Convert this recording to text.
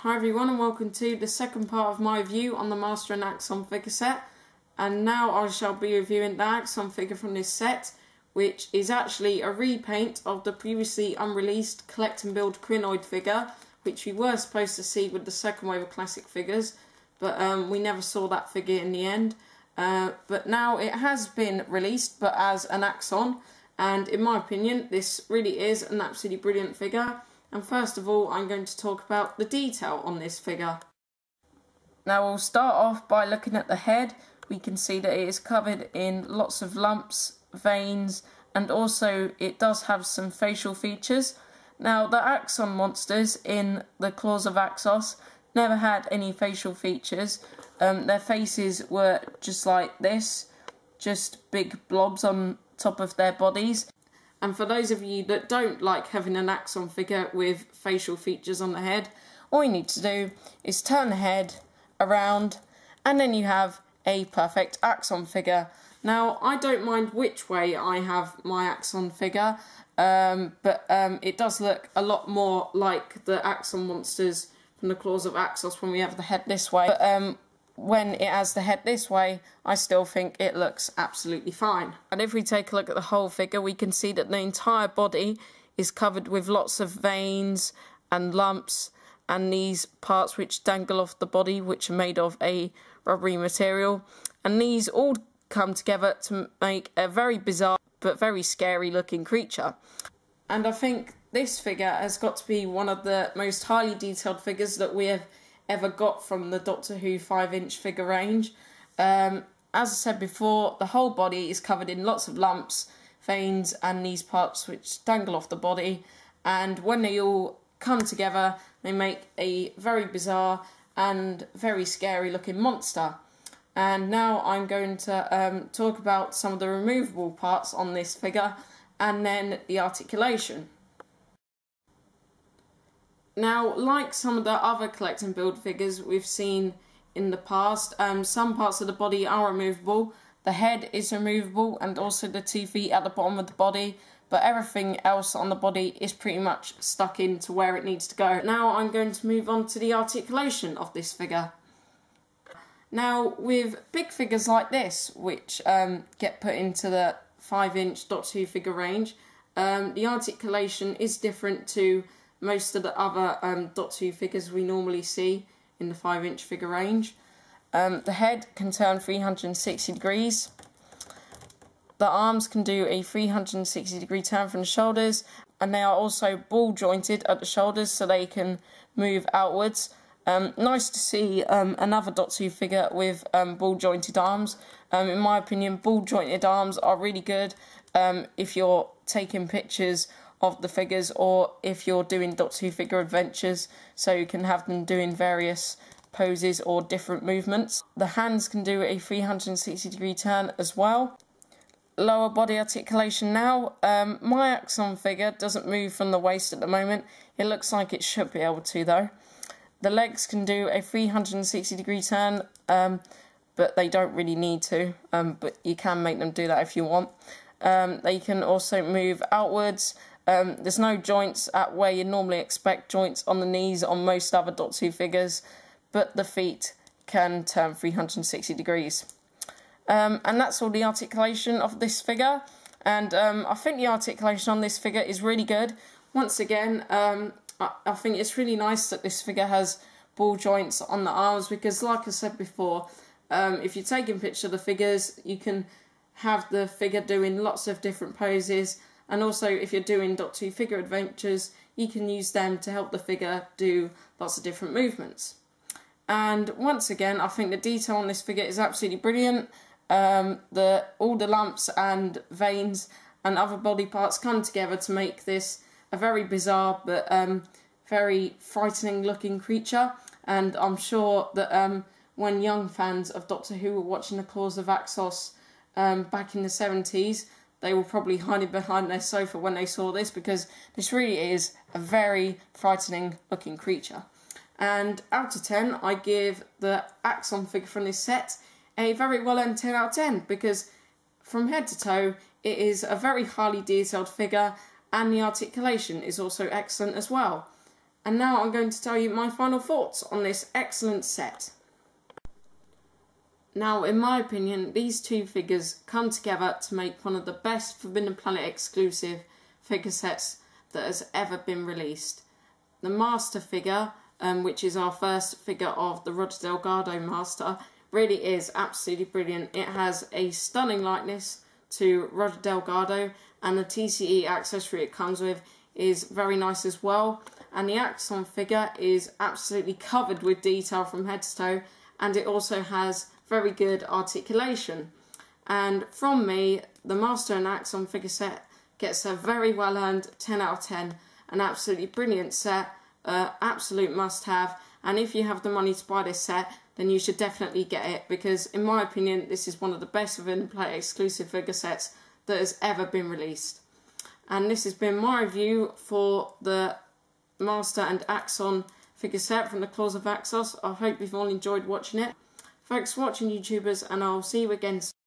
Hi everyone and welcome to the second part of my review on the Master and Axon figure set, and now I shall be reviewing the Axon figure from this set, which is actually a repaint of the previously unreleased Collect and Build Crinoid figure, which we were supposed to see with the second wave of classic figures, but we never saw that figure in the end. But now it has been released, but as an Axon, and in my opinion this really is an absolutely brilliant figure. And first of all, I'm going to talk about the detail on this figure. Now we'll start off by looking at the head. We can see that it is covered in lots of lumps, veins, and also it does have some facial features. Now the Axon monsters in the Claws of Axos never had any facial features. Their faces were just like this, just big blobs on top of their bodies. And for those of you that don't like having an Axon figure with facial features on the head, all you need to do is turn the head around and then you have a perfect Axon figure. Now, I don't mind which way I have my Axon figure, but it does look a lot more like the Axon monsters from the Claws of Axos when we have the head this way. But when it has the head this way, I still think it looks absolutely fine. And if we take a look at the whole figure, we can see that the entire body is covered with lots of veins and lumps and these parts which dangle off the body, which are made of a rubbery material. And these all come together to make a very bizarre but very scary looking creature. And I think this figure has got to be one of the most highly detailed figures that we have ever got from the Doctor Who 5-inch figure range. As I said before, the whole body is covered in lots of lumps, veins and these parts which dangle off the body, and when they all come together they make a very bizarre and very scary looking monster. And now I'm going to talk about some of the removable parts on this figure and then the articulation. Now, like some of the other collect and build figures we've seen in the past, some parts of the body are removable. The head is removable and also the 2 feet at the bottom of the body, but everything else on the body is pretty much stuck into where it needs to go. Now I'm going to move on to the articulation of this figure. Now, with big figures like this, which get put into the 5-inch Doctor Who figure range, the articulation is different to most of the other Doctor Who figures we normally see in the 5-inch figure range. The head can turn 360 degrees. The arms can do a 360 degree turn from the shoulders, and they are also ball jointed at the shoulders so they can move outwards. Nice to see another Doctor Who figure with ball jointed arms. In my opinion, ball jointed arms are really good if you're taking pictures of the figures or if you're doing Doctor Who figure adventures, so you can have them doing various poses or different movements. The hands can do a 360 degree turn as well. Lower body articulation now. My Axon figure doesn't move from the waist at the moment. It looks like it should be able to though. The legs can do a 360 degree turn, but they don't really need to, but you can make them do that if you want. They can also move outwards. There's no joints at where you normally expect joints on the knees on most other Doctor Who figures, but the feet can turn 360 degrees. And that's all the articulation of this figure, and I think the articulation on this figure is really good. Once again, I think it's really nice that this figure has ball joints on the arms, because like I said before, if you're taking pictures of the figures, you can have the figure doing lots of different poses. And also, if you're doing Doctor Who figure adventures, you can use them to help the figure do lots of different movements. And once again, I think the detail on this figure is absolutely brilliant. All the lumps and veins and other body parts come together to make this a very bizarre but very frightening looking creature. And I'm sure that when young fans of Doctor Who were watching the Claws of Axos back in the 70s, they were probably hiding behind their sofa when they saw this, because this really is a very frightening looking creature. And out of 10, I give the Axon figure from this set a very well earned 10 out of 10, because from head to toe it is a very highly detailed figure and the articulation is also excellent as well. And now I'm going to tell you my final thoughts on this excellent set. Now, in my opinion, these two figures come together to make one of the best Forbidden Planet exclusive figure sets that has ever been released. The Master figure, which is our first figure of the Roger Delgado Master, really is absolutely brilliant. It has a stunning likeness to Roger Delgado, and the TCE accessory it comes with is very nice as well. And the Axon figure is absolutely covered with detail from head to toe, and it also has very good articulation. And from me, the Master and Axon figure set gets a very well earned 10 out of 10, an absolutely brilliant set, absolute must have. And if you have the money to buy this set, then you should definitely get it, because in my opinion this is one of the best Forbidden Planet exclusive figure sets that has ever been released. And this has been my review for the Master and Axon figure set from the Claws of Axos. I hope you've all enjoyed watching it. Thanks for watching, YouTubers, and I'll see you again soon.